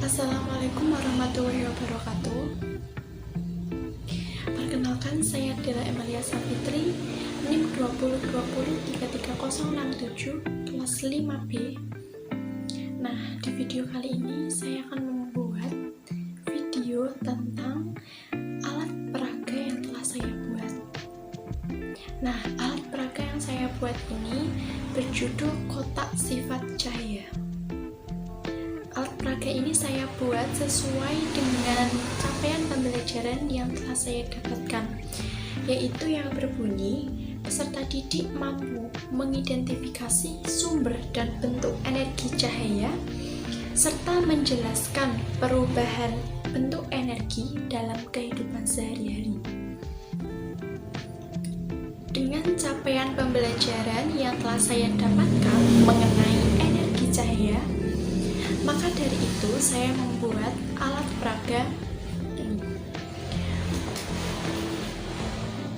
Assalamualaikum warahmatullahi wabarakatuh. Perkenalkan, saya Dela Emilia Sapitri, NIM 2020333067, kelas 5B. Nah, di video kali ini saya akan membuat video tentang alat peraga yang telah saya buat. Nah, alat peraga yang saya buat ini berjudul kotak sifat cahaya. Alat peraga ini saya buat sesuai dengan capaian pembelajaran yang telah saya dapatkan, yaitu yang berbunyi peserta didik mampu mengidentifikasi sumber dan bentuk energi cahaya serta menjelaskan perubahan bentuk energi dalam kehidupan sehari-hari. Dengan capaian pembelajaran yang telah saya dapatkan mengenai energi cahaya, maka dari itu saya membuat alat peraga ini,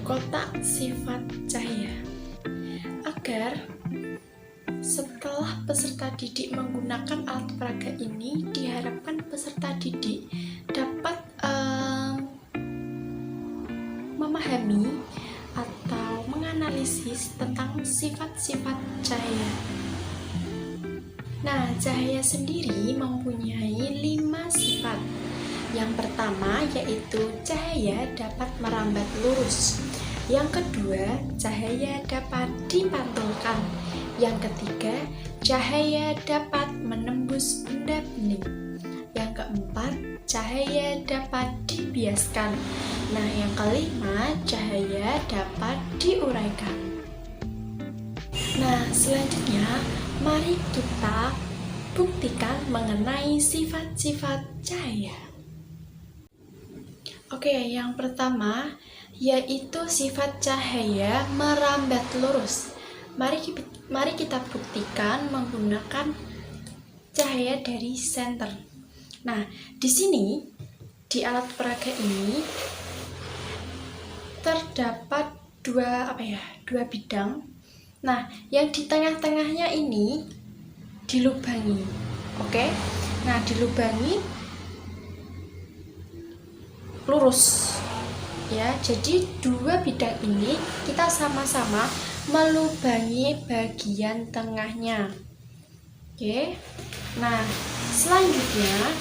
kotak sifat cahaya, agar setelah peserta didik menggunakan alat peraga ini, diharapkan peserta didik dapat memahami atau menganalisis tentang sifat-sifat cahaya. Nah, cahaya sendiri mempunyai 5 sifat. Yang pertama yaitu cahaya dapat merambat lurus. Yang kedua, cahaya dapat dipantulkan. Yang ketiga, cahaya dapat menembus benda bening. Yang keempat, cahaya dapat dibiaskan. Nah, yang kelima, cahaya dapat diuraikan. Nah, selanjutnya mari kita buktikan mengenai sifat-sifat cahaya. Oke, yang pertama yaitu sifat cahaya merambat lurus. Mari kita buktikan menggunakan cahaya dari senter. Nah, di sini di alat peraga ini terdapat dua bidang. Nah, yang di tengah-tengahnya ini dilubangi. Oke. Nah, dilubangi lurus. Ya, jadi dua bidang ini kita sama-sama melubangi bagian tengahnya. Oke. Nah, selanjutnya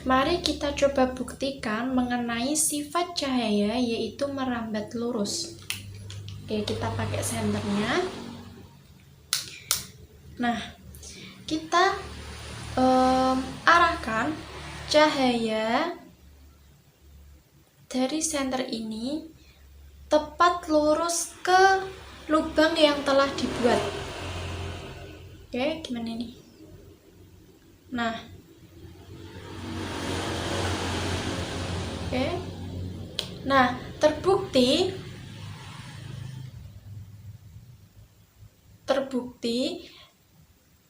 mari kita coba buktikan mengenai sifat cahaya yaitu merambat lurus. Oke, kita pakai senternya. Nah, kita arahkan cahaya dari senter ini tepat lurus ke lubang yang telah dibuat. Oke, gimana ini? Nah, oke. Nah, terbukti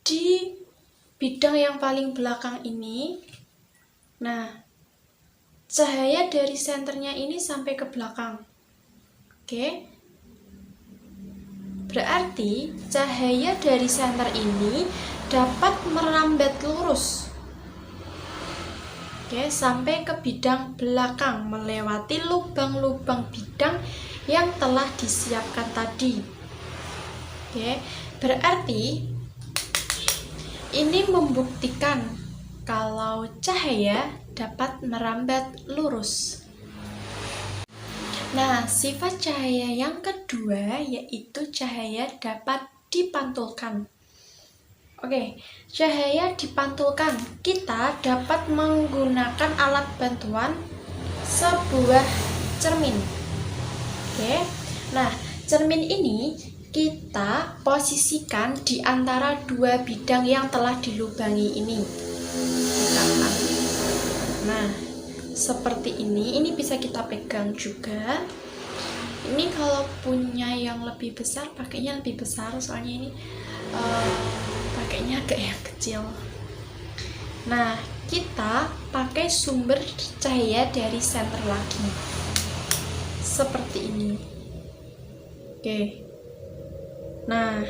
di bidang yang paling belakang ini. Nah, cahaya dari senternya ini sampai ke belakang. Oke. Berarti cahaya dari senter ini dapat merambat lurus. Oke, sampai ke bidang belakang melewati lubang-lubang bidang yang telah disiapkan tadi. Oke, berarti ini membuktikan kalau cahaya dapat merambat lurus. Nah, sifat cahaya yang kedua yaitu cahaya dapat dipantulkan. Oke, cahaya dipantulkan. Kita dapat menggunakan alat bantuan sebuah cermin. Oke. Nah, cermin ini kita posisikan di antara dua bidang yang telah dilubangi ini. Nah, seperti ini bisa kita pegang juga. Ini kalau punya yang lebih besar, pakainya lebih besar, soalnya ini pakainya agak yang kecil. Nah, kita pakai sumber cahaya dari senter lagi. Seperti ini. Oke. Nah,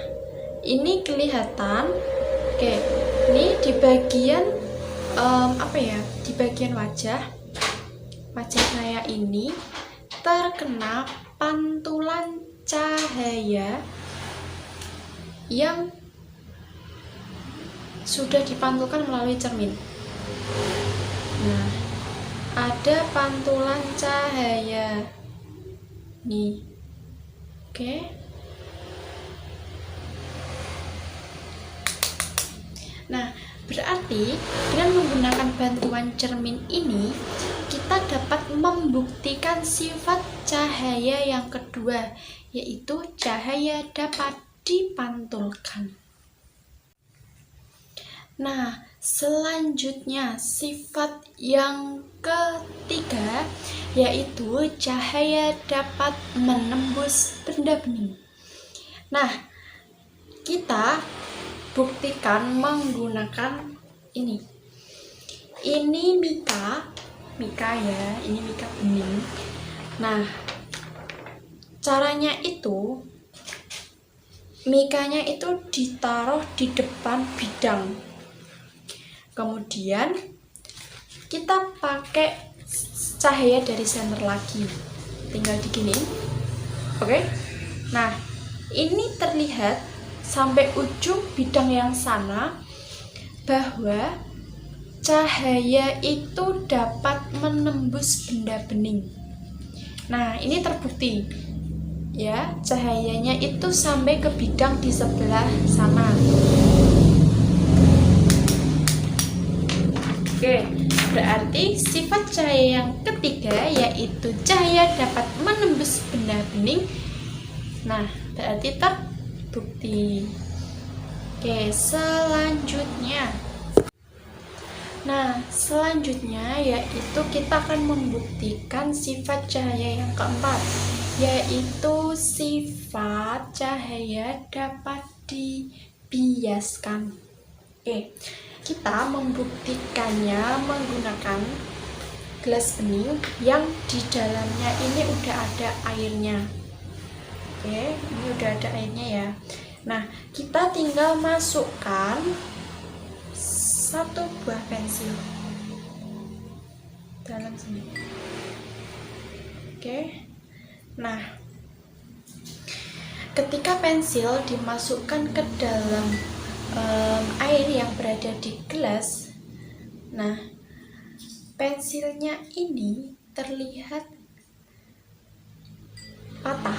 ini kelihatan. Oke, ini di bagian di bagian wajah saya ini terkena pantulan cahaya yang sudah dipantulkan melalui cermin. Nah, ada pantulan cahaya nih. Oke. Nah, berarti dengan menggunakan bantuan cermin ini kita dapat membuktikan sifat cahaya yang kedua, yaitu cahaya dapat dipantulkan. Nah, selanjutnya sifat yang ketiga yaitu cahaya dapat menembus benda bening. Nah, kita buktikan menggunakan ini. Ini mika ya, ini mika bening. Nah, caranya itu mikanya itu ditaruh di depan bidang. Kemudian kita pakai cahaya dari senter lagi. Tinggal diginiin. Oke? Nah, ini terlihat sampai ujung bidang yang sana bahwa cahaya itu dapat menembus benda bening. Nah, ini terbukti ya, cahayanya itu sampai ke bidang di sebelah sana. Oke, berarti sifat cahaya yang ketiga yaitu cahaya dapat menembus benda bening. Nah, berarti terbukti. Oke, selanjutnya. Nah, selanjutnya yaitu kita akan membuktikan sifat cahaya yang keempat, yaitu sifat cahaya dapat dibiaskan. Oke, kita membuktikannya menggunakan gelas bening yang di dalamnya ini udah ada airnya. Oke, ini udah ada airnya ya. Nah, kita tinggal masukkan satu buah pensil dalam sini. Oke. Nah, ketika pensil dimasukkan ke dalam air yang berada di gelas, nah, pensilnya ini terlihat patah.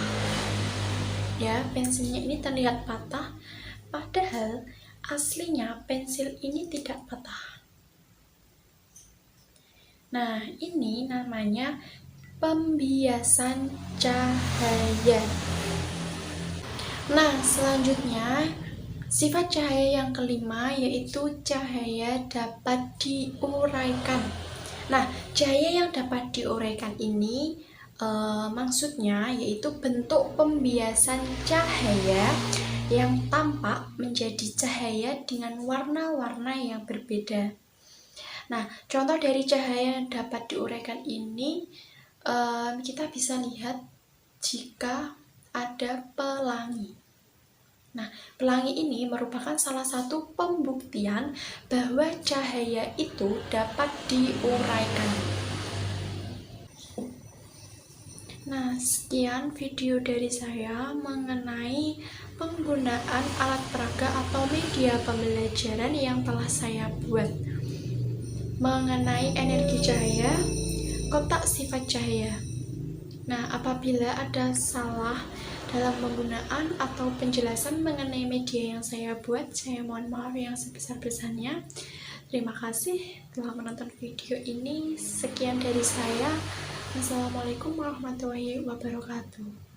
Ya, pensilnya ini terlihat patah, padahal aslinya pensil ini tidak patah. Nah, ini namanya pembiasan cahaya. Nah, selanjutnya sifat cahaya yang kelima yaitu cahaya dapat diuraikan. Nah, cahaya yang dapat diuraikan ini maksudnya yaitu bentuk pembiasan cahaya yang tampak menjadi cahaya dengan warna-warna yang berbeda. Nah, contoh dari cahaya yang dapat diuraikan ini kita bisa lihat jika ada pelangi. Nah, pelangi ini merupakan salah satu pembuktian bahwa cahaya itu dapat diuraikan. Nah, sekian video dari saya mengenai penggunaan alat peraga atau media pembelajaran yang telah saya buat mengenai energi cahaya, kotak sifat cahaya. Nah, apabila ada salah dalam penggunaan atau penjelasan mengenai media yang saya buat, saya mohon maaf yang sebesar-besarnya. Terima kasih telah menonton video ini. Sekian dari saya. Wassalamualaikum warahmatullahi wabarakatuh.